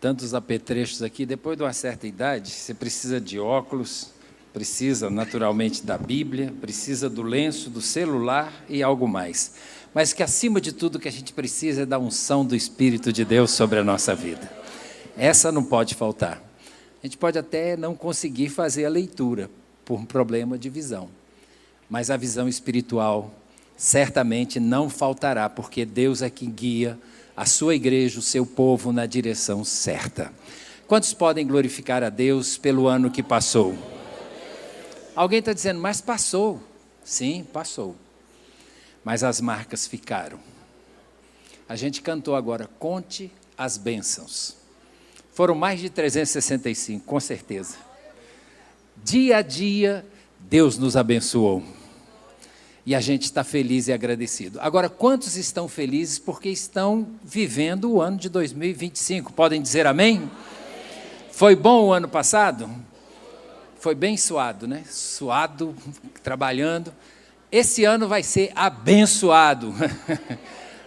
tantos apetrechos aqui. Depois de uma certa idade, você precisa de óculos, precisa naturalmente da Bíblia, precisa do lenço, do celular e algo mais. Mas que acima de tudo o que a gente precisa é da unção do Espírito de Deus sobre a nossa vida. Essa não pode faltar. A gente pode até não conseguir fazer a leitura por um problema de visão, mas a visão espiritual certamente não faltará, porque Deus é quem guia a sua igreja, o seu povo, na direção certa. Quantos podem glorificar a Deus pelo ano que passou? Alguém está dizendo, mas passou. Sim, passou. Mas as marcas ficaram. A gente cantou agora, conte as bênçãos. Foram mais de 365, com certeza. Dia a dia, Deus nos abençoou. E a gente está feliz e agradecido. Agora, quantos estão felizes porque estão vivendo o ano de 2025? Podem dizer amém? Foi bom o ano passado? Foi bem suado, né? Suado, trabalhando. Esse ano vai ser abençoado.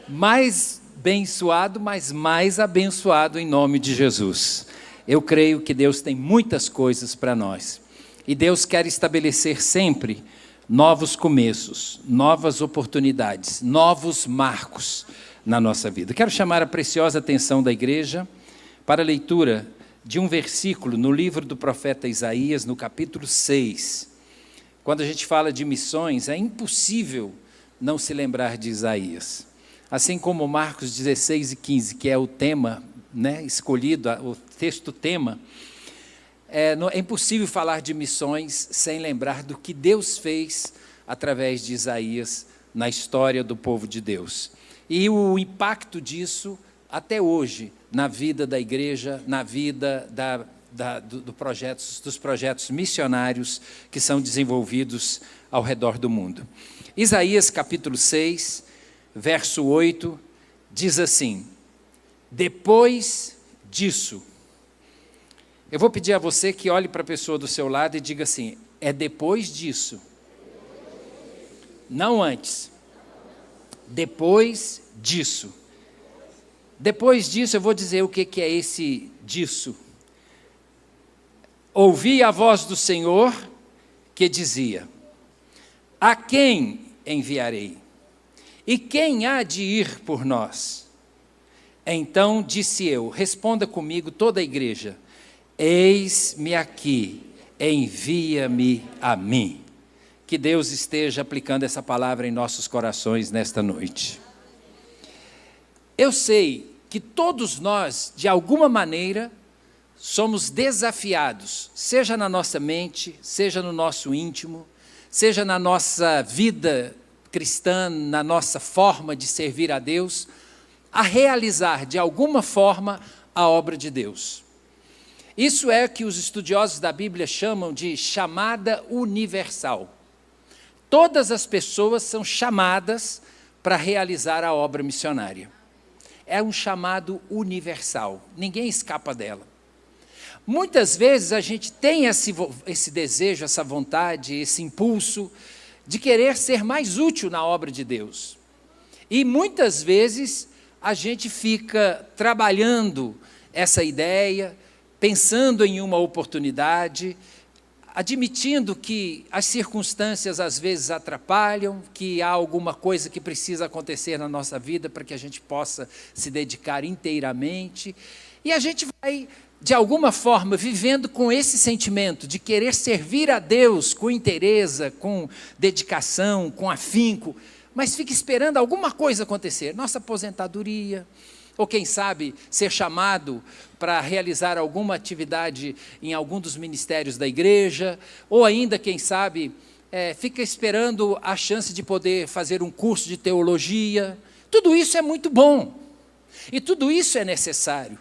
Mais abençoado, mas mais abençoado em nome de Jesus. Eu creio que Deus tem muitas coisas para nós. E Deus quer estabelecer sempre novos começos, novas oportunidades, novos marcos na nossa vida. Quero chamar a preciosa atenção da igreja para a leitura de um versículo no livro do profeta Isaías, no capítulo 6. Quando a gente fala de missões, é impossível não se lembrar de Isaías. Assim como Marcos 16 e 15, que é o tema, né, escolhido, o texto tema, é impossível falar de missões sem lembrar do que Deus fez através de Isaías na história do povo de Deus. E o impacto disso, até hoje, na vida da igreja, na vida dos projetos missionários que são desenvolvidos ao redor do mundo. Isaías capítulo 6, verso 8, diz assim, depois disso, eu vou pedir a você que olhe para a pessoa do seu lado e diga assim, é depois disso, não antes, depois disso. Depois disso, eu vou dizer o que é esse disso. Ouvi a voz do Senhor que dizia, a quem enviarei? E quem há de ir por nós? Então disse eu, responda comigo toda a igreja, eis-me aqui, envia-me a mim. Que Deus esteja aplicando essa palavra em nossos corações nesta noite. Eu sei que todos nós, de alguma maneira, somos desafiados, seja na nossa mente, seja no nosso íntimo, seja na nossa vida cristã, na nossa forma de servir a Deus, a realizar de alguma forma a obra de Deus. Isso é o que os estudiosos da Bíblia chamam de chamada universal. Todas as pessoas são chamadas para realizar a obra missionária. É um chamado universal, ninguém escapa dela. Muitas vezes a gente tem esse desejo, essa vontade, esse impulso de querer ser mais útil na obra de Deus. E muitas vezes a gente fica trabalhando essa ideia, pensando em uma oportunidade, admitindo que as circunstâncias às vezes atrapalham, que há alguma coisa que precisa acontecer na nossa vida para que a gente possa se dedicar inteiramente. E a gente vai, de alguma forma, vivendo com esse sentimento de querer servir a Deus com inteireza, com dedicação, com afinco, mas fica esperando alguma coisa acontecer, nossa aposentadoria, ou quem sabe ser chamado para realizar alguma atividade em algum dos ministérios da igreja, ou ainda, quem sabe, fica esperando a chance de poder fazer um curso de teologia. Tudo isso é muito bom, e tudo isso é necessário.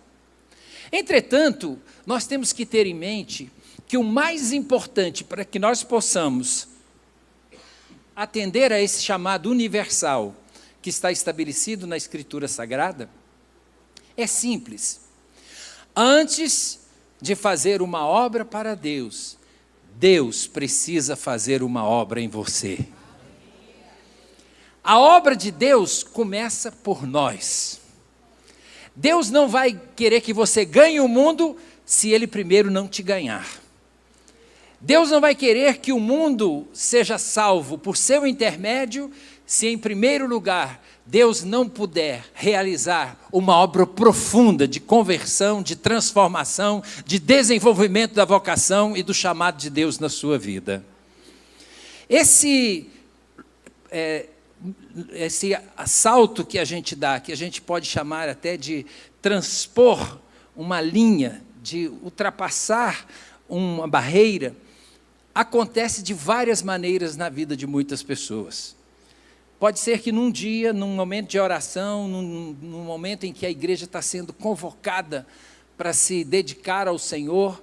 Entretanto, nós temos que ter em mente que o mais importante para que nós possamos atender a esse chamado universal que está estabelecido na Escritura Sagrada, é simples. Antes de fazer uma obra para Deus, Deus precisa fazer uma obra em você. A obra de Deus começa por nós. Deus não vai querer que você ganhe o mundo se Ele primeiro não te ganhar. Deus não vai querer que o mundo seja salvo por seu intermédio se, em primeiro lugar, Deus não puder realizar uma obra profunda de conversão, de transformação, de desenvolvimento da vocação e do chamado de Deus na sua vida. Esse assalto que a gente dá, que a gente pode chamar até de transpor uma linha, de ultrapassar uma barreira, acontece de várias maneiras na vida de muitas pessoas. Pode ser que num dia, num momento de oração, num momento em que a igreja está sendo convocada para se dedicar ao Senhor,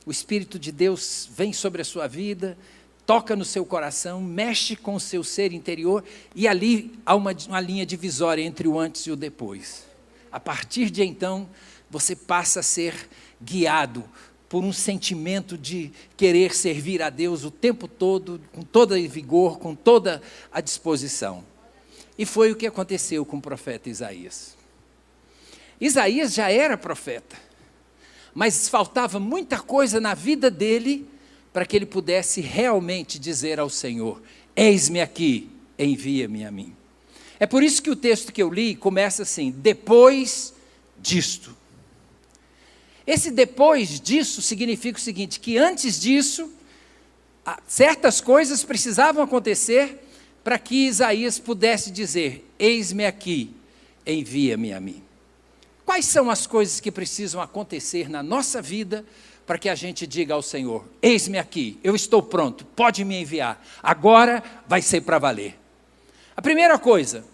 o Espírito de Deus vem sobre a sua vida, toca no seu coração, mexe com o seu ser interior, e ali há uma linha divisória entre o antes e o depois. A partir de então, você passa a ser guiado por um sentimento de querer servir a Deus o tempo todo, com todo o vigor, com toda a disposição. E foi o que aconteceu com o profeta Isaías. Isaías já era profeta, mas faltava muita coisa na vida dele para que ele pudesse realmente dizer ao Senhor: eis-me aqui, envia-me a mim. É por isso que o texto que eu li começa assim: depois disto. Esse depois disso significa o seguinte, que antes disso, certas coisas precisavam acontecer para que Isaías pudesse dizer: eis-me aqui, envia-me a mim. Quais são as coisas que precisam acontecer na nossa vida para que a gente diga ao Senhor: eis-me aqui, eu estou pronto, pode me enviar, agora vai ser para valer? A primeira coisa,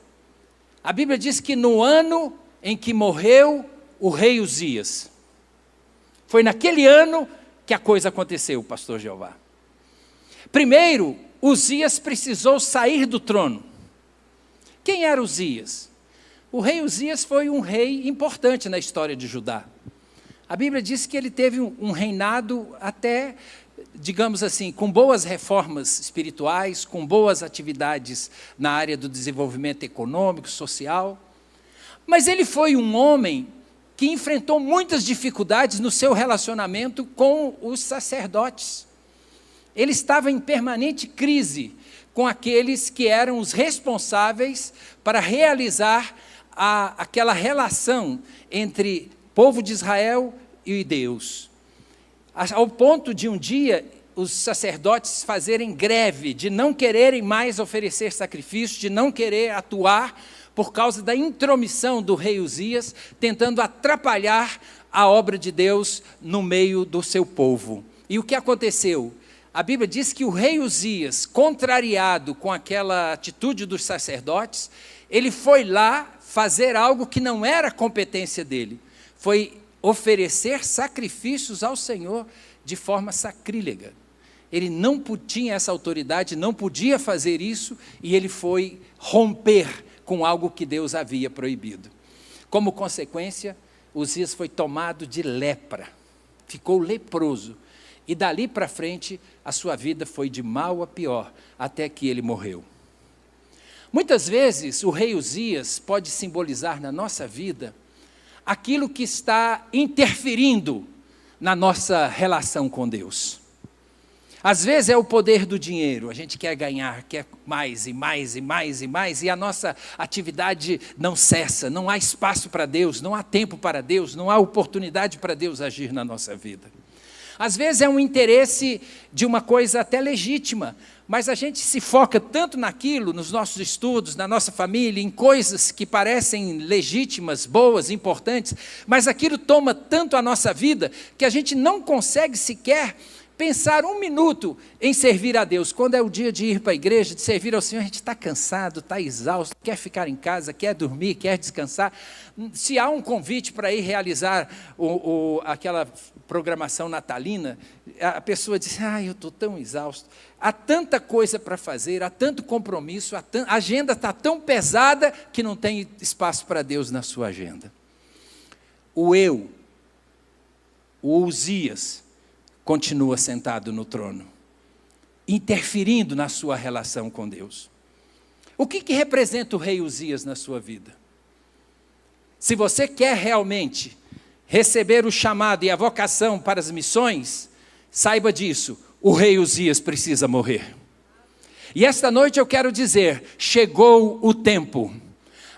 a Bíblia diz que no ano em que morreu o rei Uzias, foi naquele ano que a coisa aconteceu, pastor Jeová. Primeiro, Uzias precisou sair do trono. Quem era Uzias? O rei Uzias foi um rei importante na história de Judá. A Bíblia diz que ele teve um reinado até, digamos assim, com boas reformas espirituais, com boas atividades na área do desenvolvimento econômico, social. Mas ele foi um homem que enfrentou muitas dificuldades no seu relacionamento com os sacerdotes. Ele estava em permanente crise com aqueles que eram os responsáveis para realizar aquela relação entre povo de Israel e Deus. Ao ponto de um dia os sacerdotes fazerem greve, de não quererem mais oferecer sacrifício, de não querer atuar, por causa da intromissão do rei Uzias, tentando atrapalhar a obra de Deus no meio do seu povo. E o que aconteceu? A Bíblia diz que o rei Uzias, contrariado com aquela atitude dos sacerdotes, ele foi lá fazer algo que não era competência dele. Foi oferecer sacrifícios ao Senhor de forma sacrílega. Ele não tinha essa autoridade, não podia fazer isso, e ele foi romper com algo que Deus havia proibido. Como consequência, Uzias foi tomado de lepra, ficou leproso, e dali para frente a sua vida foi de mal a pior, até que ele morreu. Muitas vezes o rei Uzias pode simbolizar na nossa vida aquilo que está interferindo na nossa relação com Deus. Às vezes é o poder do dinheiro, a gente quer ganhar, quer mais e mais e mais e mais, e a nossa atividade não cessa, não há espaço para Deus, não há tempo para Deus, não há oportunidade para Deus agir na nossa vida. Às vezes é um interesse de uma coisa até legítima, mas a gente se foca tanto naquilo, nos nossos estudos, na nossa família, em coisas que parecem legítimas, boas, importantes, mas aquilo toma tanto a nossa vida que a gente não consegue sequer pensar um minuto em servir a Deus. Quando é o dia de ir para a igreja, de servir ao Senhor, a gente está cansado, está exausto, quer ficar em casa, quer dormir, quer descansar. Se há um convite para ir realizar aquela programação natalina, a pessoa diz: eu estou tão exausto. Há tanta coisa para fazer, há tanto compromisso, a agenda está tão pesada que não tem espaço para Deus na sua agenda. O Uzias, continua sentado no trono, interferindo na sua relação com Deus. O que representa o rei Uzias na sua vida? Se você quer realmente receber o chamado e a vocação para as missões, saiba disso, o rei Uzias precisa morrer. E esta noite eu quero dizer, chegou o tempo.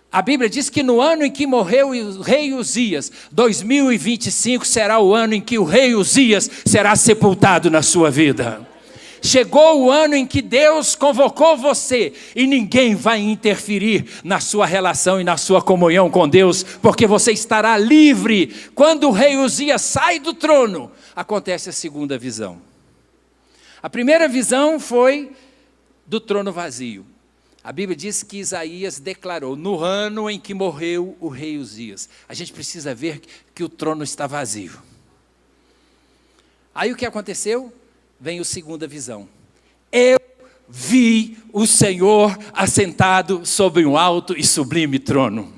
A Bíblia diz que no ano em que morreu o rei Uzias, 2025 será o ano em que o rei Uzias será sepultado na sua vida. Chegou o ano em que Deus convocou você e ninguém vai interferir na sua relação e na sua comunhão com Deus, porque você estará livre. Quando o rei Uzias sai do trono, acontece a segunda visão. A primeira visão foi do trono vazio. A Bíblia diz que Isaías declarou, no ano em que morreu o rei Uzias. A gente precisa ver que o trono está vazio. Aí o que aconteceu? Vem a segunda visão. Eu vi o Senhor assentado sobre um alto e sublime trono.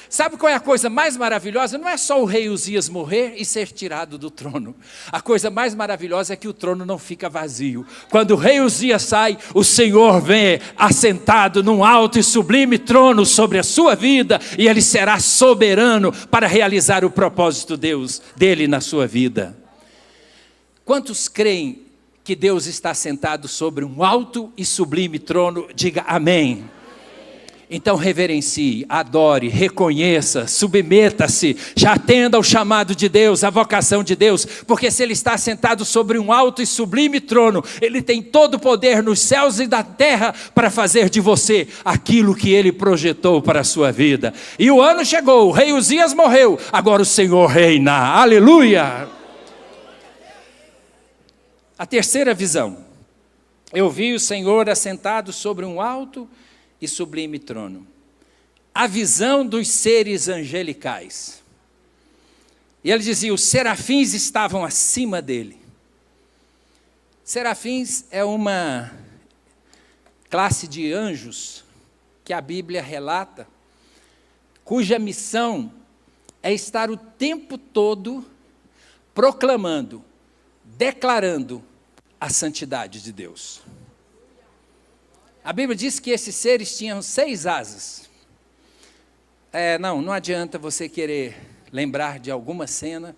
Sabe qual é a coisa mais maravilhosa? Não é só o rei Uzias morrer e ser tirado do trono. A coisa mais maravilhosa é que o trono não fica vazio. Quando o rei Uzias sai, o Senhor vem assentado num alto e sublime trono sobre a sua vida, e ele será soberano para realizar o propósito dele na sua vida. Quantos creem que Deus está sentado sobre um alto e sublime trono? Diga amém. Então reverencie, adore, reconheça, submeta-se, já atenda ao chamado de Deus, à vocação de Deus, porque se Ele está sentado sobre um alto e sublime trono, Ele tem todo o poder nos céus e da terra para fazer de você aquilo que Ele projetou para a sua vida. E o ano chegou, o rei Uzias morreu, agora o Senhor reina, aleluia! A terceira visão, eu vi o Senhor assentado sobre um alto e sublime trono. A visão dos seres angelicais. E ele dizia, os serafins estavam acima dele. Serafins é uma classe de anjos que a Bíblia relata, cuja missão é estar o tempo todo proclamando, declarando a santidade de Deus. A Bíblia diz que esses seres tinham 6 asas. Não adianta você querer lembrar de alguma cena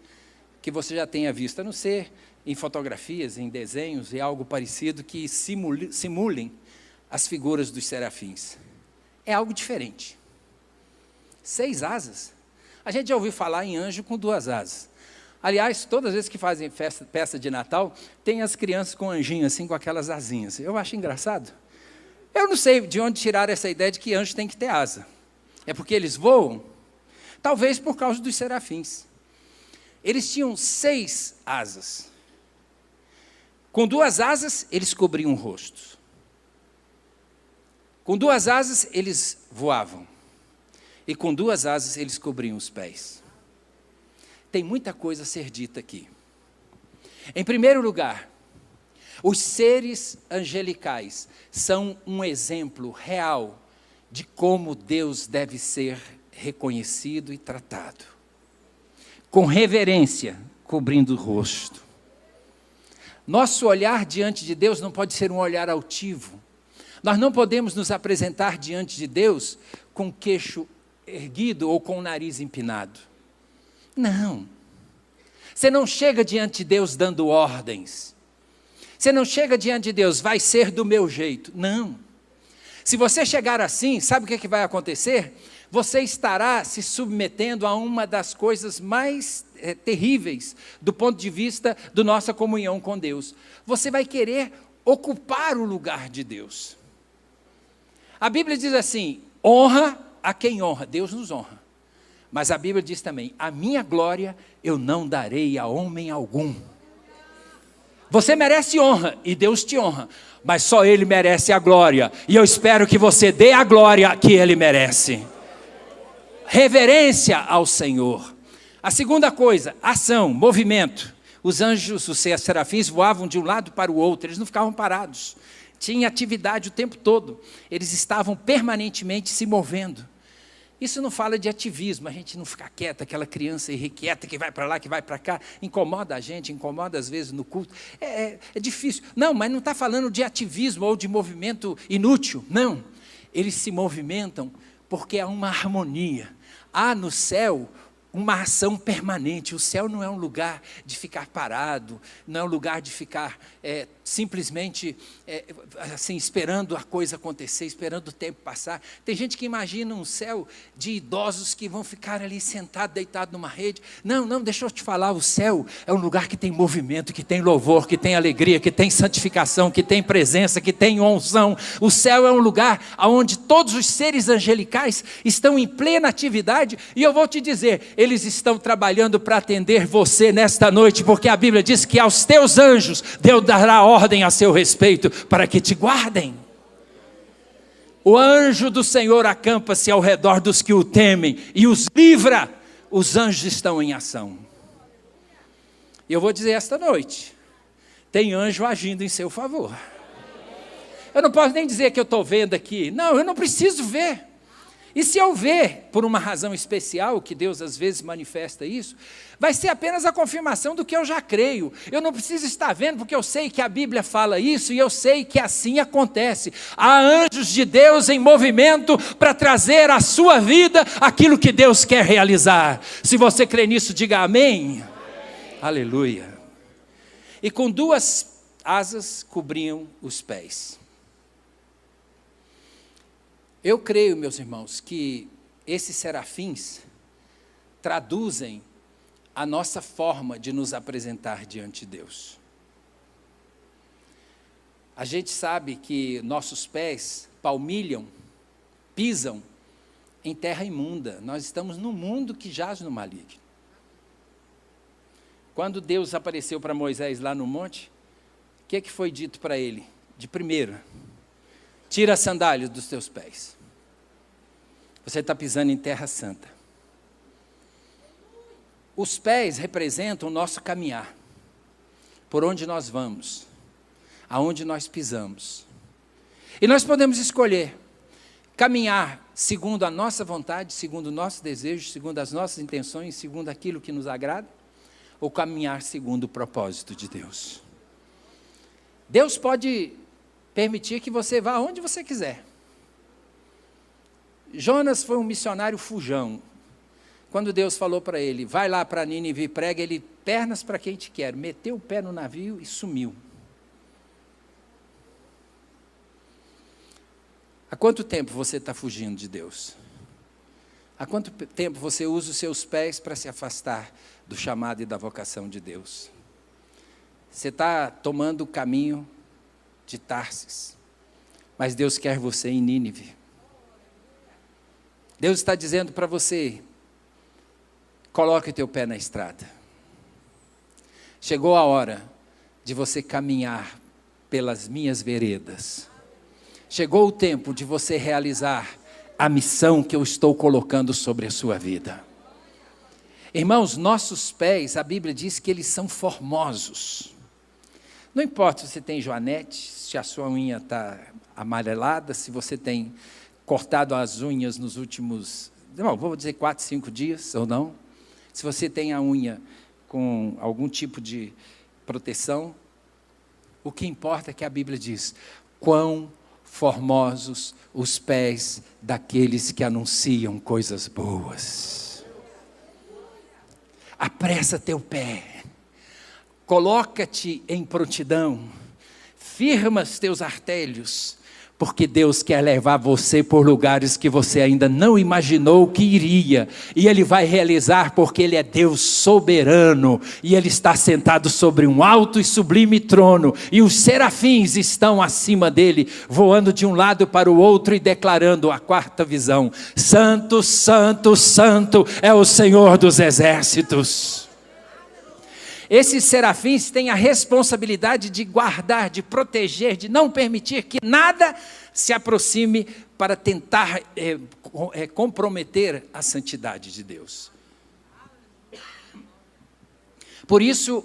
que você já tenha visto, a não ser em fotografias, em desenhos e algo parecido que simulem as figuras dos serafins. É algo diferente. 6 asas. A gente já ouviu falar em anjo com 2 asas. Aliás, todas as vezes que fazem festa de Natal, tem as crianças com anjinho assim, com aquelas asinhas. Eu acho engraçado. Eu não sei de onde tiraram essa ideia de que anjo tem que ter asa. É porque eles voam? Talvez por causa dos serafins. Eles tinham 6 asas. Com 2 asas, eles cobriam o rosto. Com 2 asas, eles voavam. E com 2 asas, eles cobriam os pés. Tem muita coisa a ser dita aqui. Em primeiro lugar, os seres angelicais são um exemplo real de como Deus deve ser reconhecido e tratado. Com reverência, cobrindo o rosto. Nosso olhar diante de Deus não pode ser um olhar altivo. Nós não podemos nos apresentar diante de Deus com o queixo erguido ou com o nariz empinado. Não. Você não chega diante de Deus dando ordens. Você não chega diante de Deus, vai ser do meu jeito. Não. Se você chegar assim, sabe o que vai acontecer? Você estará se submetendo a uma das coisas mais terríveis do ponto de vista da nossa comunhão com Deus. Você vai querer ocupar o lugar de Deus. A Bíblia diz assim, honra a quem honra. Deus nos honra. Mas a Bíblia diz também, a minha glória eu não darei a homem algum. Você merece honra e Deus te honra, mas só Ele merece a glória. E eu espero que você dê a glória que Ele merece. Reverência ao Senhor. A segunda coisa, ação, movimento. Os anjos, os serafins voavam de um lado para o outro, eles não ficavam parados. Tinha atividade o tempo todo. Eles estavam permanentemente se movendo. Isso não fala de ativismo, a gente não fica quieta, aquela criança irrequieta que vai para lá, que vai para cá, incomoda a gente, incomoda às vezes no culto, é difícil. Não, mas não está falando de ativismo ou de movimento inútil, não. Eles se movimentam porque há uma harmonia, há no céu uma ação permanente. O céu não é um lugar de ficar parado, não é um lugar de ficar simplesmente assim, esperando a coisa acontecer, esperando o tempo passar. Tem gente que imagina um céu de idosos que vão ficar ali sentados, deitados numa rede. Não, deixa eu te falar, o céu é um lugar que tem movimento, que tem louvor, que tem alegria, que tem santificação, que tem presença, que tem unção. O céu é um lugar onde todos os seres angelicais estão em plena atividade, e eu vou te dizer, eles estão trabalhando para atender você nesta noite, porque a Bíblia diz que aos teus anjos Deus dará ordem a seu respeito, para que te guardem. O anjo do Senhor acampa-se ao redor dos que o temem, e os livra. Os anjos estão em ação. E eu vou dizer esta noite, tem anjo agindo em seu favor. Eu não posso nem dizer que eu estou vendo aqui, não, eu não preciso ver. E se eu ver, por uma razão especial, que Deus às vezes manifesta isso, vai ser apenas a confirmação do que eu já creio. Eu não preciso estar vendo, porque eu sei que a Bíblia fala isso, e eu sei que assim acontece. Há anjos de Deus em movimento para trazer à sua vida aquilo que Deus quer realizar. Se você crê nisso, diga amém. Aleluia. E com 2 asas cobriam os pés. Eu creio, meus irmãos, que esses serafins traduzem a nossa forma de nos apresentar diante de Deus. A gente sabe que nossos pés palmilham, pisam em terra imunda. Nós estamos num mundo que jaz no maligno. Quando Deus apareceu para Moisés lá no monte, o que foi dito para ele? De primeiro, tira as sandálias dos teus pés. Você está pisando em terra santa. Os pés representam o nosso caminhar. Por onde nós vamos. Aonde nós pisamos. E nós podemos escolher caminhar segundo a nossa vontade, segundo o nosso desejo, segundo as nossas intenções, segundo aquilo que nos agrada, ou caminhar segundo o propósito de Deus. Deus pode permitir que você vá aonde você quiser. Jonas foi um missionário fujão. Quando Deus falou para ele, vai lá para Nínive e prega, ele, pernas para quem te quer, meteu o pé no navio e sumiu. Há quanto tempo você está fugindo de Deus? Há quanto tempo você usa os seus pés para se afastar do chamado e da vocação de Deus? Você está tomando o caminho de Tarsis, mas Deus quer você em Nínive. Deus está dizendo para você, coloque o teu pé na estrada. Chegou a hora de você caminhar pelas minhas veredas. Chegou o tempo de você realizar a missão que eu estou colocando sobre a sua vida. Irmãos, nossos pés, a Bíblia diz que eles são formosos. Não importa se você tem joanete, se a sua unha está amarelada, se você tem cortado as unhas nos últimos, não, vou dizer 4, 5 dias ou não. Se você tem a unha com algum tipo de proteção, o que importa é que a Bíblia diz, quão formosos os pés daqueles que anunciam coisas boas. Apressa teu pé, coloca-te em prontidão, firma os teus artelhos, porque Deus quer levar você por lugares que você ainda não imaginou que iria. E Ele vai realizar porque Ele é Deus soberano. E Ele está sentado sobre um alto e sublime trono. E os serafins estão acima dEle, voando de um lado para o outro e declarando a quarta visão. Santo, Santo, Santo é o Senhor dos exércitos. Esses serafins têm a responsabilidade de guardar, de proteger, de não permitir que nada se aproxime para tentar comprometer a santidade de Deus. Por isso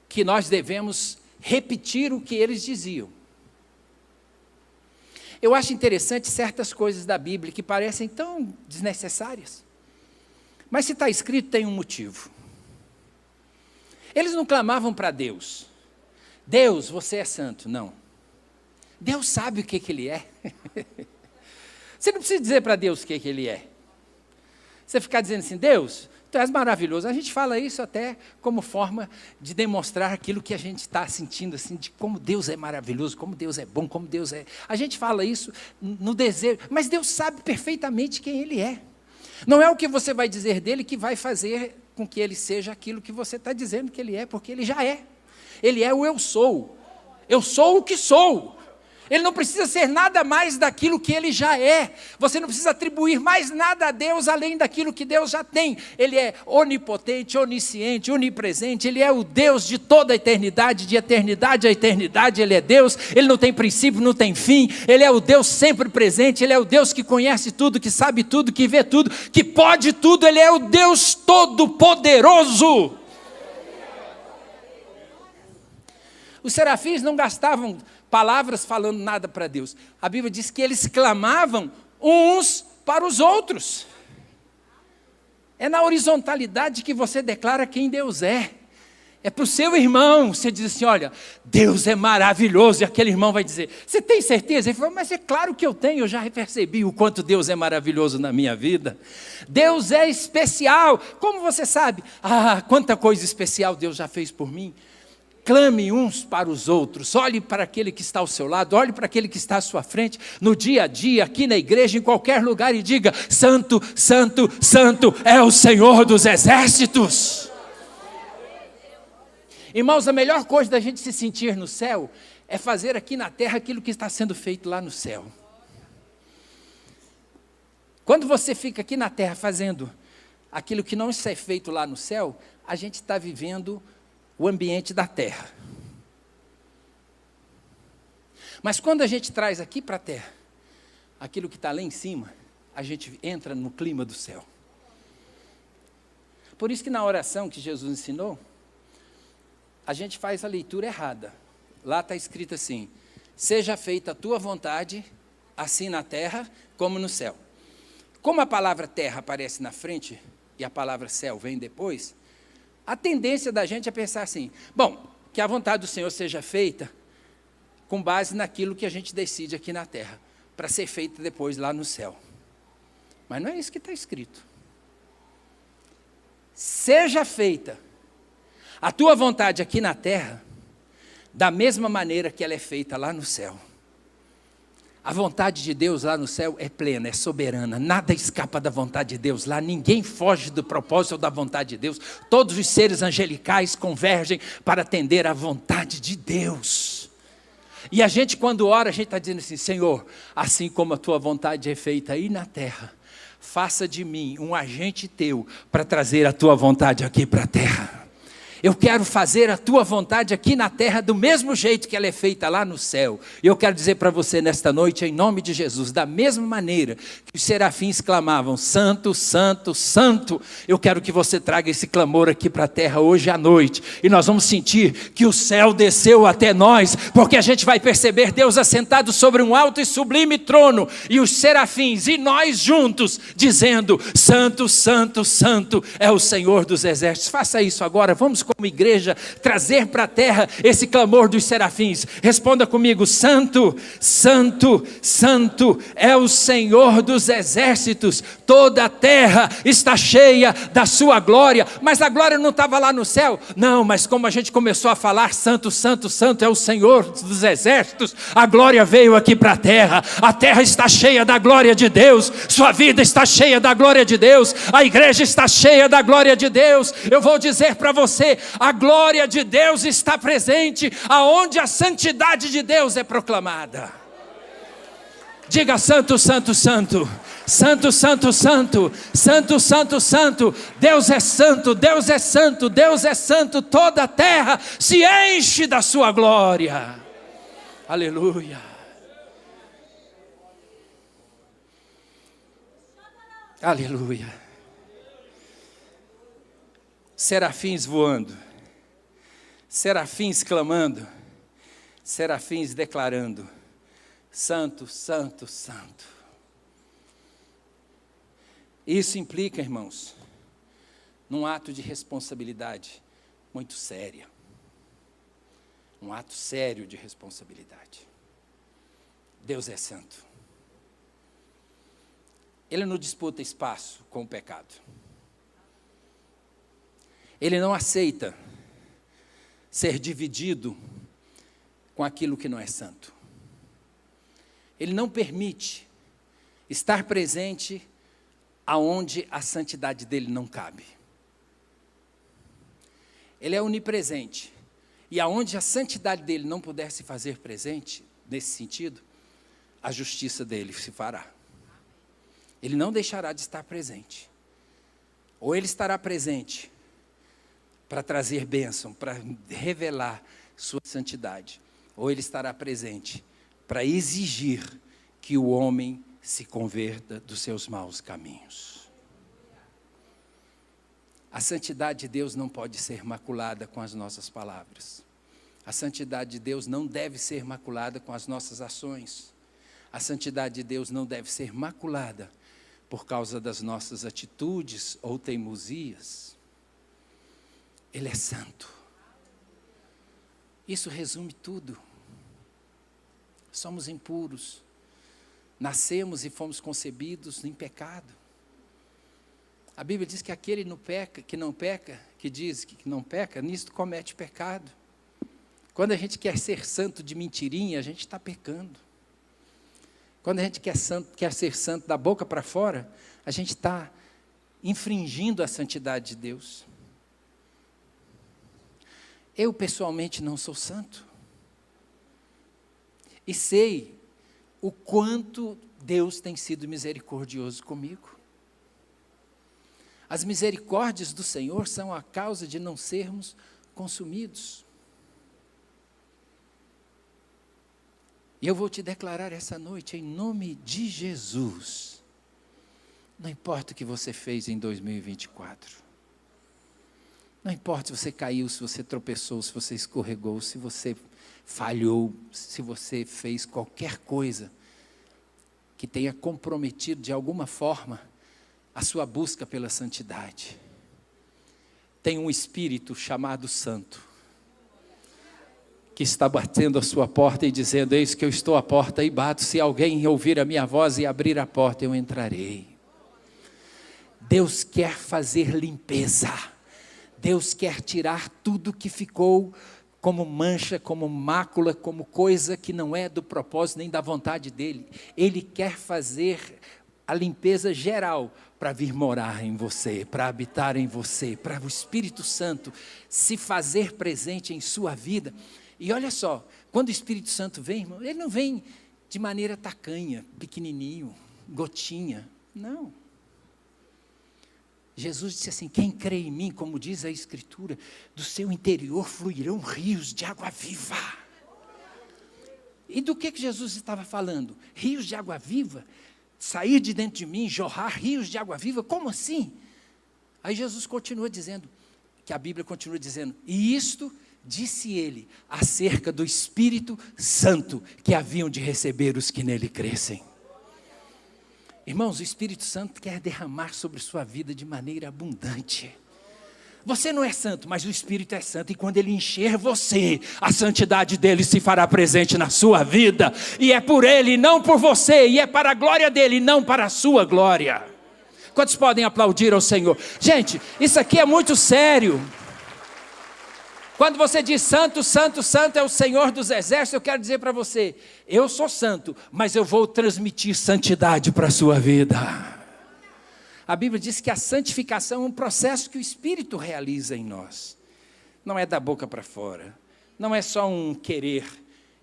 que nós devemos repetir o que eles diziam. Eu acho interessante certas coisas da Bíblia que parecem tão desnecessárias. Mas se está escrito, tem um motivo. Eles não clamavam para Deus. Deus, você é santo. Não. Deus sabe o que Ele é. Você não precisa dizer para Deus o que Ele é. Você ficar dizendo assim, Deus, tu és maravilhoso. A gente fala isso até como forma de demonstrar aquilo que a gente está sentindo, assim, de como Deus é maravilhoso, como Deus é bom, como Deus é... A gente fala isso no desejo, mas Deus sabe perfeitamente quem Ele é. Não é o que você vai dizer dele que vai fazer com que Ele seja aquilo que você está dizendo que Ele é, porque Ele já é. Ele é o eu sou. Eu sou o que sou. Ele não precisa ser nada mais daquilo que Ele já é. Você não precisa atribuir mais nada a Deus além daquilo que Deus já tem. Ele é onipotente, onisciente, onipresente. Ele é o Deus de toda a eternidade, de eternidade a eternidade. Ele é Deus, Ele não tem princípio, não tem fim. Ele é o Deus sempre presente. Ele é o Deus que conhece tudo, que sabe tudo, que vê tudo, que pode tudo. Ele é o Deus todo-poderoso. Os serafins não gastavam palavras falando nada para Deus. A Bíblia diz que eles clamavam uns para os outros. É na horizontalidade que você declara quem Deus é. É para o seu irmão. Você diz assim, olha, Deus é maravilhoso. E aquele irmão vai dizer, você tem certeza? Ele fala, mas é claro que eu tenho. Eu já percebi o quanto Deus é maravilhoso na minha vida. Deus é especial. Como você sabe? Ah, quanta coisa especial Deus já fez por mim. Clame uns para os outros, olhe para aquele que está ao seu lado, olhe para aquele que está à sua frente, no dia a dia, aqui na igreja, em qualquer lugar, e diga, santo, santo, santo é o Senhor dos exércitos. Irmãos, a melhor coisa da gente se sentir no céu, é fazer aqui na terra aquilo que está sendo feito lá no céu. Quando você fica aqui na terra fazendo aquilo que não é feito lá no céu, a gente está vivendo o ambiente da terra. Mas quando a gente traz aqui para a terra, aquilo que está lá em cima, a gente entra no clima do céu. Por isso que na oração que Jesus ensinou, a gente faz a leitura errada. Lá está escrito assim, seja feita a tua vontade, assim na terra como no céu. Como a palavra terra aparece na frente, e a palavra céu vem depois, a tendência da gente é pensar assim, bom, que a vontade do Senhor seja feita com base naquilo que a gente decide aqui na terra, para ser feita depois lá no céu. Mas não é isso que está escrito. Seja feita a tua vontade aqui na terra, da mesma maneira que ela é feita lá no céu. A vontade de Deus lá no céu é plena, é soberana, nada escapa da vontade de Deus lá, ninguém foge do propósito da vontade de Deus, todos os seres angelicais convergem para atender à vontade de Deus. E a gente quando ora, a gente está dizendo assim, Senhor, assim como a tua vontade é feita aí na terra, faça de mim um agente teu para trazer a tua vontade aqui para a terra. Eu quero fazer a tua vontade aqui na terra do mesmo jeito que ela é feita lá no céu. E eu quero dizer para você nesta noite, em nome de Jesus, da mesma maneira que os serafins clamavam, santo, santo, santo, eu quero que você traga esse clamor aqui para a terra hoje à noite. E nós vamos sentir que o céu desceu até nós, porque a gente vai perceber Deus assentado sobre um alto e sublime trono, e os serafins, e nós juntos, dizendo, santo, santo, santo é o Senhor dos exércitos. Faça isso agora, vamos como igreja, trazer para a terra esse clamor dos serafins. Responda comigo, santo, santo, santo é o Senhor dos exércitos, toda a terra está cheia da sua glória. Mas a glória não estava lá no céu? Não, mas como a gente começou a falar, santo, santo, santo é o Senhor dos exércitos, a glória veio aqui para a terra está cheia da glória de Deus, sua vida está cheia da glória de Deus, a igreja está cheia da glória de Deus. Eu vou dizer para você, a glória de Deus está presente aonde a santidade de Deus é proclamada. Diga santo, santo, santo. Santo, santo, santo. Santo, santo, santo. Deus é santo, Deus é santo, Deus é santo. Toda a terra se enche da sua glória. Aleluia. Aleluia. Serafins voando, serafins clamando, serafins declarando, santo, santo, santo. Isso implica, irmãos, num ato de responsabilidade muito séria. Um ato sério de responsabilidade. Deus é santo. ele não disputa espaço com o pecado. Ele não aceita ser dividido com aquilo que não é santo. Ele não permite estar presente aonde a santidade dele não cabe. Ele é onipresente. E aonde a santidade dele não puder se fazer presente, nesse sentido, a justiça dele se fará. Ele não deixará de estar presente. Ou ele estará presente para trazer bênção, para revelar sua santidade. Ou ele estará presente para exigir que o homem se converta dos seus maus caminhos. A santidade de Deus não pode ser maculada com as nossas palavras. A santidade de Deus não deve ser maculada com as nossas ações. A santidade de Deus não deve ser maculada por causa das nossas atitudes ou teimosias. Ele é santo. Isso resume tudo. Somos impuros. Nascemos e fomos concebidos em pecado. A Bíblia diz que aquele que não peca, que diz que não peca, nisto comete pecado. Quando a gente quer ser santo de mentirinha, a gente está pecando. Quando a gente quer ser santo da boca para fora, a gente está infringindo a santidade de Deus. Eu, pessoalmente, não sou santo. E sei o quanto Deus tem sido misericordioso comigo. As misericórdias do Senhor são a causa de não sermos consumidos. E eu vou te declarar essa noite, em nome de Jesus, não importa o que você fez em 2024, não importa se você caiu, se você tropeçou, se você escorregou, se você falhou, se você fez qualquer coisa que tenha comprometido de alguma forma a sua busca pela santidade. Tem um Espírito chamado Santo, que está batendo a sua porta e dizendo: eis que eu estou à porta e bato, se alguém ouvir a minha voz e abrir a porta, eu entrarei. Deus quer fazer limpeza, Deus quer tirar tudo que ficou como mancha, como mácula, como coisa que não é do propósito nem da vontade dEle. Ele quer fazer a limpeza geral para vir morar em você, para habitar em você, para o Espírito Santo se fazer presente em sua vida. E olha só, quando o Espírito Santo vem, irmão, ele não vem de maneira tacanha, pequenininho, gotinha, não. Jesus disse assim: quem crê em mim, como diz a Escritura, do seu interior fluirão rios de água viva. E do que Jesus estava falando? Rios de água viva? Sair de dentro de mim, jorrar rios de água viva? Como assim? Aí Jesus continua dizendo, que a Bíblia continua dizendo, e isto disse ele acerca do Espírito Santo que haviam de receber os que nele crescem. Irmãos, o Espírito Santo quer derramar sobre sua vida de maneira abundante. Você não é santo, mas o Espírito é santo, e quando ele encher você, a santidade dele se fará presente na sua vida, e é por ele, não por você, e é para a glória dele, não para a sua glória. Quantos podem aplaudir ao Senhor? Gente, isso aqui é muito sério. Quando você diz santo, santo, santo é o Senhor dos exércitos, eu quero dizer para você, eu sou santo, mas eu vou transmitir santidade para a sua vida. A Bíblia diz que a santificação é um processo que o Espírito realiza em nós. Não é da boca para fora, não é só um querer,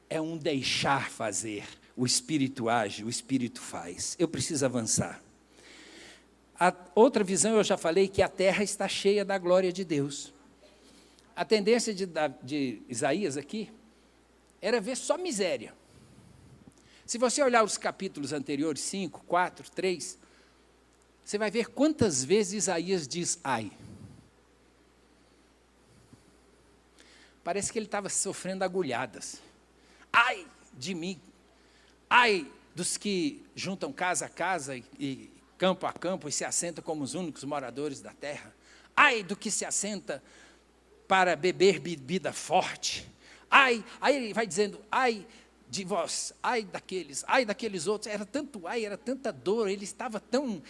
é um deixar fazer. O Espírito age, o Espírito faz. Eu preciso avançar. A outra visão, eu já falei que a terra está cheia da glória de Deus. A tendência de Isaías aqui era ver só miséria. Se você olhar os capítulos anteriores, 5, 4, 3, você vai ver quantas vezes Isaías diz ai. Parece que ele estava sofrendo agulhadas. Ai de mim, ai dos que juntam casa a casa e campo a campo e se assentam como os únicos moradores da terra. Ai do que se assenta para beber bebida forte. Ai, aí ele vai dizendo, ai de vós, ai daqueles outros, era tanto ai, era tanta dor, ele estava tão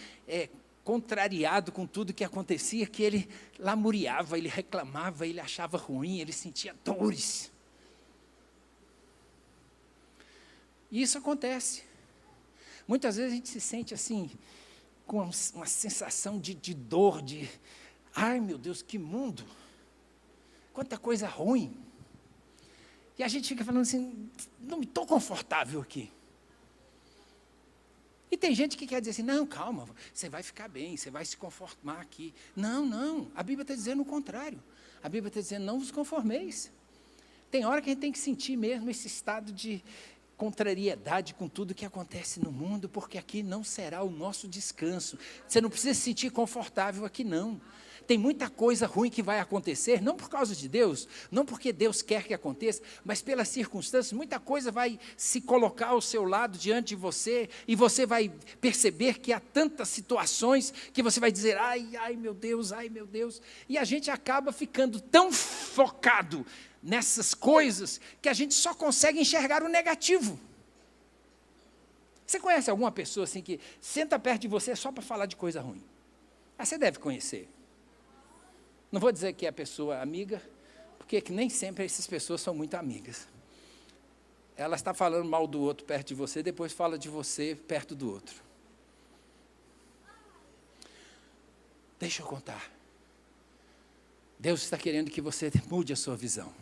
contrariado com tudo que acontecia, que ele lamuriava, ele reclamava, ele achava ruim, ele sentia dores. E isso acontece. Muitas vezes a gente se sente assim, com uma sensação de dor, ai meu Deus, que mundo, quanta coisa ruim. E a gente fica falando assim, não estou confortável aqui. E tem gente que quer dizer assim, não, calma, você vai ficar bem, você vai se conformar aqui. Não, a Bíblia está dizendo o contrário. A Bíblia está dizendo, não vos conformeis. Tem hora que a gente tem que sentir mesmo esse estado de contrariedade com tudo que acontece no mundo, porque aqui não será o nosso descanso. Você não precisa se sentir confortável aqui, não. Tem muita coisa ruim que vai acontecer, não por causa de Deus, não porque Deus quer que aconteça, mas pelas circunstâncias. Muita coisa vai se colocar ao seu lado, diante de você, e você vai perceber que há tantas situações que você vai dizer, ai meu Deus, e a gente acaba ficando tão focado nessas coisas, que a gente só consegue enxergar o negativo. Você conhece alguma pessoa assim que senta perto de você só para falar de coisa ruim? Você deve conhecer. Não vou dizer que é pessoa amiga, porque que nem sempre essas pessoas são muito amigas. Ela está falando mal do outro perto de você, depois fala de você perto do outro. Deixa eu contar. Deus está querendo que você mude a sua visão.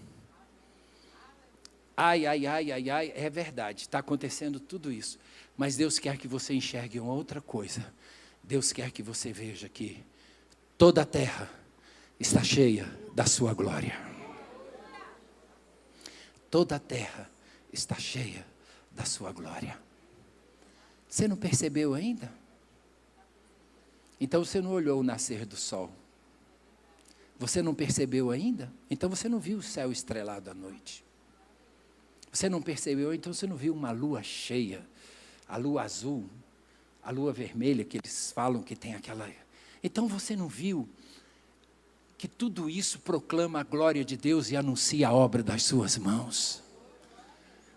Ai, é verdade, está acontecendo tudo isso. Mas Deus quer que você enxergue uma outra coisa. Deus quer que você veja que toda a terra está cheia da sua glória. Toda a terra está cheia da sua glória. Você não percebeu ainda? Então você não olhou o nascer do sol. Você não percebeu ainda? Então você não viu o céu estrelado à noite. Você não percebeu, então você não viu uma lua cheia, a lua azul, a lua vermelha, que eles falam que tem aquela... Então você não viu que tudo isso proclama a glória de Deus e anuncia a obra das suas mãos?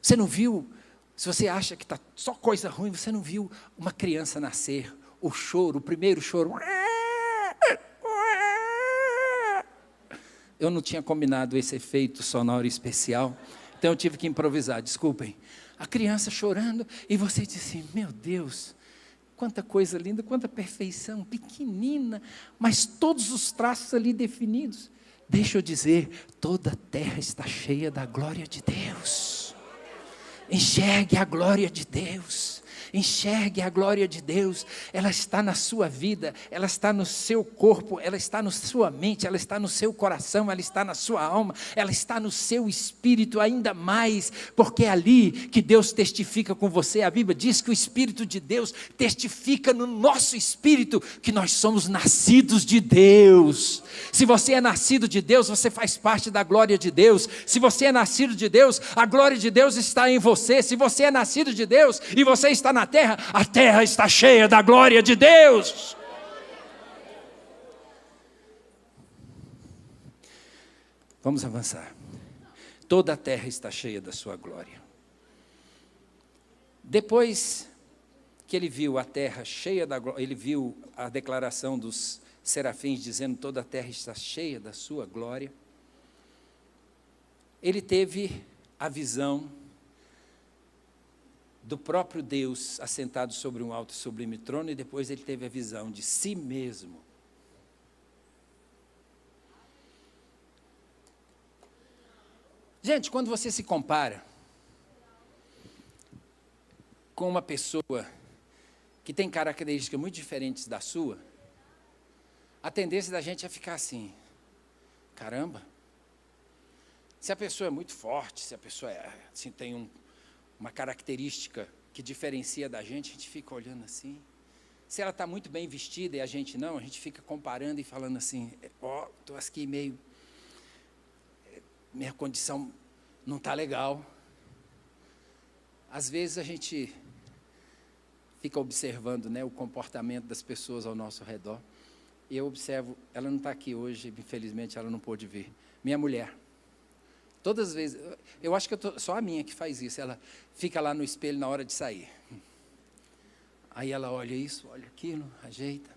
Você não viu, se você acha que está só coisa ruim, você não viu uma criança nascer, o choro, o primeiro choro. Eu não tinha combinado esse efeito sonoro especial, então eu tive que improvisar, desculpem. A criança chorando e você disse, meu Deus, quanta coisa linda, quanta perfeição, pequenina, mas todos os traços ali definidos. Deixa eu dizer, toda a terra está cheia da glória de Deus. Enxergue a glória de Deus. Enxergue a glória de Deus, ela está na sua vida, ela está no seu corpo, ela está na sua mente, ela está no seu coração, ela está na sua alma, ela está no seu espírito ainda mais, porque é ali que Deus testifica com você. A Bíblia diz que o Espírito de Deus testifica no nosso espírito que nós somos nascidos de Deus. Se você é nascido de Deus, você faz parte da glória de Deus. Se você é nascido de Deus, a glória de Deus está em você. Se você é nascido de Deus e você está na terra, a terra está cheia da glória de Deus. Vamos avançar. Toda a terra está cheia da sua glória. Depois que ele viu a terra cheia da glória, ele viu a declaração dos serafins dizendo toda a terra está cheia da sua glória. Ele teve a visão do próprio Deus assentado sobre um alto e sublime trono, e depois ele teve a visão de si mesmo. Gente, quando você se compara com uma pessoa que tem características muito diferentes da sua, a tendência da gente é ficar assim, caramba, se a pessoa é muito forte, se a pessoa assim, tem uma característica que diferencia da gente, a gente fica olhando assim. Se ela está muito bem vestida e a gente não, a gente fica comparando e falando assim, estou aqui meio, minha condição não está legal. Às vezes a gente fica observando, né, o comportamento das pessoas ao nosso redor. E eu observo, ela não está aqui hoje, infelizmente ela não pôde vir. Minha mulher, Todas as vezes, eu acho que só a minha que faz isso, ela fica lá no espelho na hora de sair. Aí ela olha isso, olha aquilo, ajeita,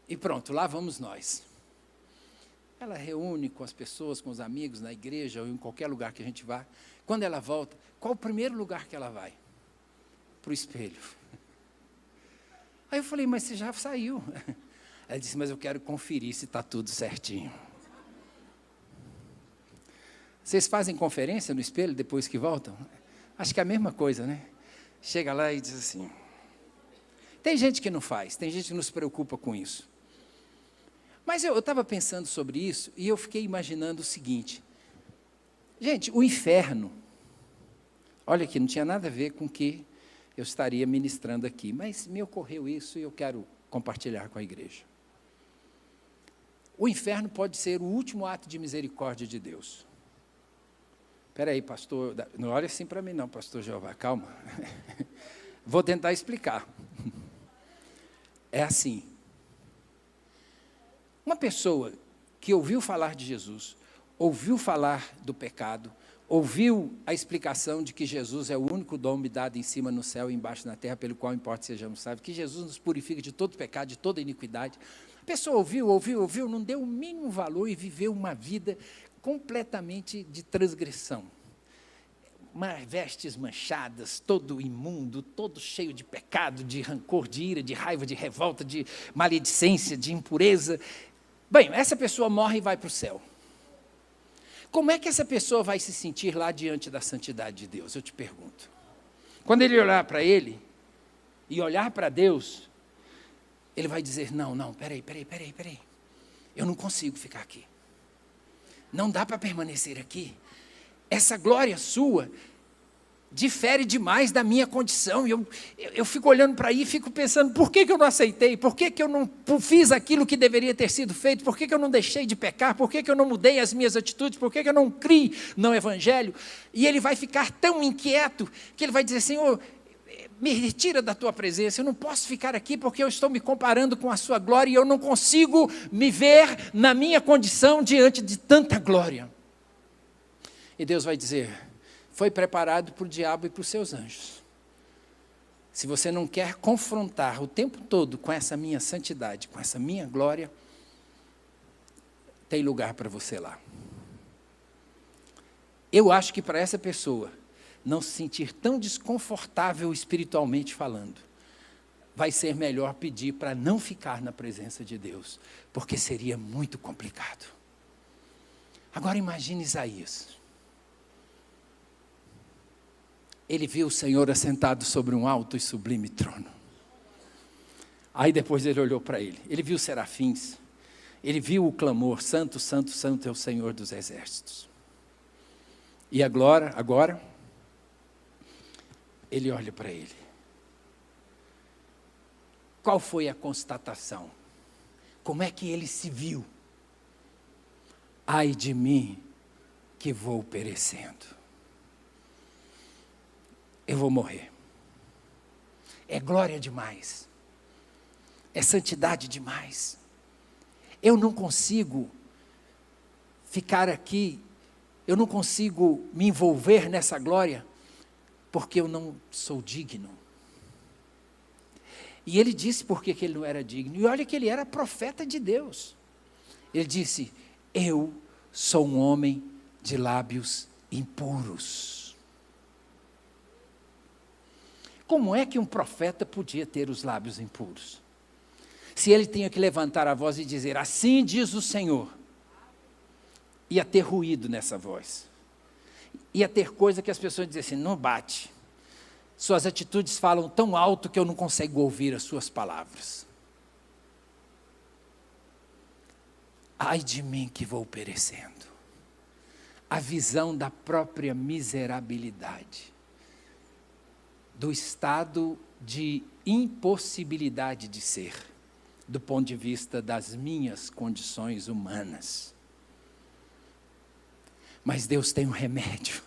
e pronto, lá vamos nós. Ela reúne com as pessoas, com os amigos, na igreja, ou em qualquer lugar que a gente vá. Quando ela volta, qual o primeiro lugar que ela vai? Para o espelho. Aí eu falei, mas você já saiu. Ela disse, mas eu quero conferir se está tudo certinho. Vocês fazem conferência no espelho depois que voltam? Acho que é a mesma coisa, né? Chega lá e diz assim. Tem gente que não faz, tem gente que não se preocupa com isso. Mas eu estava pensando sobre isso e eu fiquei imaginando o seguinte. Gente, o inferno, olha aqui, não tinha nada a ver com o que eu estaria ministrando aqui, mas me ocorreu isso e eu quero compartilhar com a igreja. O inferno pode ser o último ato de misericórdia de Deus. Espera aí, pastor, não olha assim para mim não, pastor Jeová, calma. Vou tentar explicar. É assim. Uma pessoa que ouviu falar de Jesus, ouviu falar do pecado, ouviu a explicação de que Jesus é o único dom me dado em cima no céu e embaixo na terra, pelo qual importa sejamos salvos, que Jesus nos purifica de todo pecado, de toda iniquidade. A pessoa ouviu, não deu o mínimo valor e viveu uma vida completamente de transgressão. Vestes manchadas, todo imundo, todo cheio de pecado, de rancor, de ira, de raiva, de revolta, de maledicência, de impureza. Bem, essa pessoa morre e vai para o céu. Como é que essa pessoa vai se sentir lá diante da santidade de Deus? Eu te pergunto. Quando ele olhar para ele e olhar para Deus, ele vai dizer, não, peraí. Eu não consigo ficar aqui. Não dá para permanecer aqui. Essa glória sua difere demais da minha condição. Eu fico olhando para aí e fico pensando, por que eu não aceitei? Por que eu não fiz aquilo que deveria ter sido feito? Por que eu não deixei de pecar? Por que eu não mudei as minhas atitudes? Por que eu não criei no Evangelho? E ele vai ficar tão inquieto que ele vai dizer, Senhor, me retira da tua presença, eu não posso ficar aqui porque eu estou me comparando com a sua glória e eu não consigo me ver na minha condição diante de tanta glória. E Deus vai dizer, foi preparado para o diabo e para os seus anjos. Se você não quer confrontar o tempo todo com essa minha santidade, com essa minha glória, tem lugar para você lá. Eu acho que para essa pessoa não se sentir tão desconfortável espiritualmente falando, vai ser melhor pedir para não ficar na presença de Deus, porque seria muito complicado. Agora imagine Isaías. Ele viu o Senhor assentado sobre um alto e sublime trono. Aí depois ele olhou para ele. Ele viu os serafins. Ele viu o clamor, santo, santo, santo é o Senhor dos exércitos. E agora, ele olha para ele. Qual foi a constatação? Como é que ele se viu? Ai de mim, que vou perecendo. Eu vou morrer. É glória demais. É santidade demais. Eu não consigo ficar aqui, eu não consigo me envolver nessa glória, porque eu não sou digno. E ele disse por que ele não era digno. E olha que ele era profeta de Deus. Ele disse, eu sou um homem de lábios impuros. Como é que um profeta podia ter os lábios impuros? Se ele tinha que levantar a voz e dizer, assim diz o Senhor, ia ter ruído nessa voz. Ia ter coisa que as pessoas diziam assim, não bate. Suas atitudes falam tão alto que eu não consigo ouvir as suas palavras. Ai de mim que vou perecendo. A visão da própria miserabilidade. Do estado de impossibilidade de ser, do ponto de vista das minhas condições humanas. Mas Deus tem um remédio.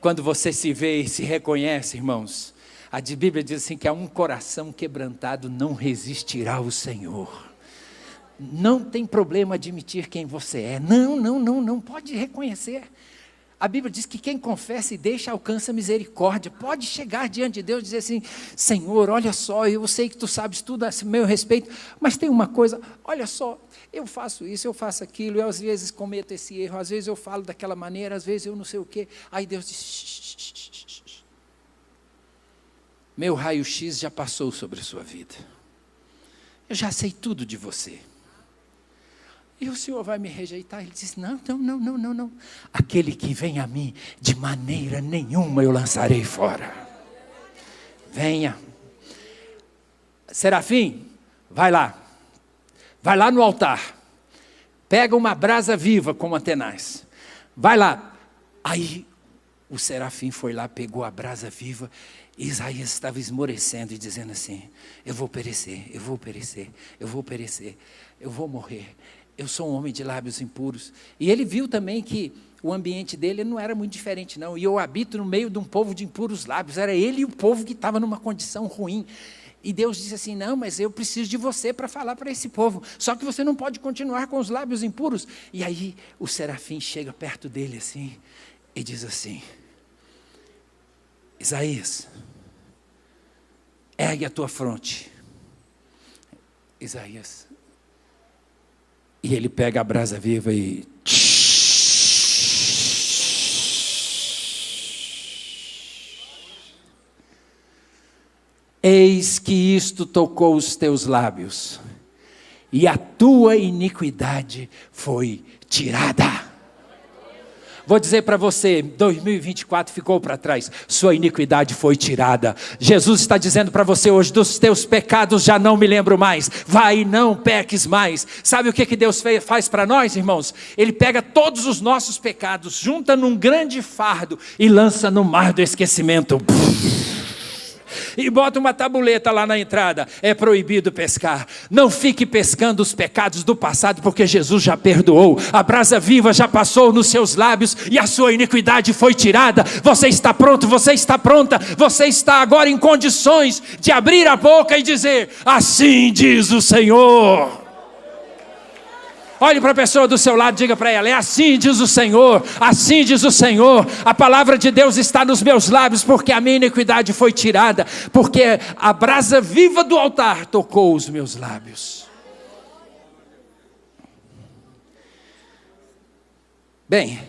Quando você se vê e se reconhece, irmãos, a Bíblia diz assim que a um coração quebrantado não resistirá ao Senhor. Não tem problema admitir quem você é. Não, pode reconhecer. A Bíblia diz que quem confessa e deixa alcança misericórdia. Pode chegar diante de Deus e dizer assim: Senhor, olha só, eu sei que tu sabes tudo a meu respeito, mas tem uma coisa, olha só, eu faço isso, eu faço aquilo, eu às vezes cometo esse erro, às vezes eu falo daquela maneira, às vezes eu não sei o quê. Aí Deus diz: shh. Meu raio-x já passou sobre a sua vida. Eu já sei tudo de você. E o Senhor vai me rejeitar? Ele diz: não. Aquele que vem a mim, de maneira nenhuma eu lançarei fora. Venha. Serafim, vai lá no altar, pega uma brasa viva como Atenaz, vai lá. Aí o serafim foi lá, pegou a brasa viva, e Isaías estava esmorecendo e dizendo assim: eu vou perecer, eu vou morrer, eu sou um homem de lábios impuros. E ele viu também que o ambiente dele não era muito diferente não, e eu habito no meio de um povo de impuros lábios, era ele e o povo que estava numa condição ruim. E Deus disse assim: não, mas eu preciso de você para falar para esse povo, só que você não pode continuar com os lábios impuros. E aí o serafim chega perto dele assim, e diz assim: Isaías, ergue a tua fronte. Isaías, e ele pega a brasa viva e... Eis que isto tocou os teus lábios, e a tua iniquidade foi tirada. Vou dizer para você, 2024 ficou para trás, sua iniquidade foi tirada. Jesus está dizendo para você hoje: dos teus pecados já não me lembro mais, vai e não peques mais. Sabe o que Deus faz para nós, irmãos? Ele pega todos os nossos pecados, junta num grande fardo e lança no mar do esquecimento. E bota uma tabuleta lá na entrada: é proibido pescar. Não fique pescando os pecados do passado, porque Jesus já perdoou. A brasa viva já passou nos seus lábios e a sua iniquidade foi tirada. Você está pronto, você está pronta, você está agora em condições de abrir a boca e dizer: assim diz o Senhor. Olhe para a pessoa do seu lado e diga para ela: é assim diz o Senhor, assim diz o Senhor. A palavra de Deus está nos meus lábios, porque a minha iniquidade foi tirada, porque a brasa viva do altar tocou os meus lábios. Bem,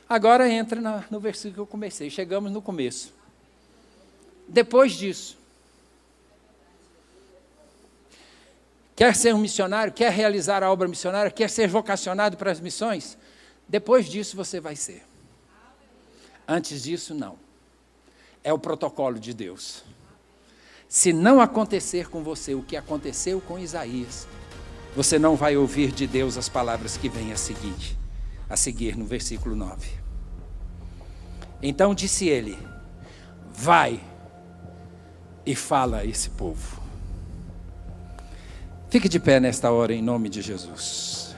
agora entra no versículo que eu comecei, chegamos no começo. Depois disso, quer ser um missionário, quer realizar a obra missionária, quer ser vocacionado para as missões? Depois disso você vai ser. Antes disso, não. É o protocolo de Deus. Se não acontecer com você o que aconteceu com Isaías, você não vai ouvir de Deus as palavras que vêm a seguir no versículo 9. Então disse ele: vai e fala a esse povo. Fique de pé nesta hora em nome de Jesus.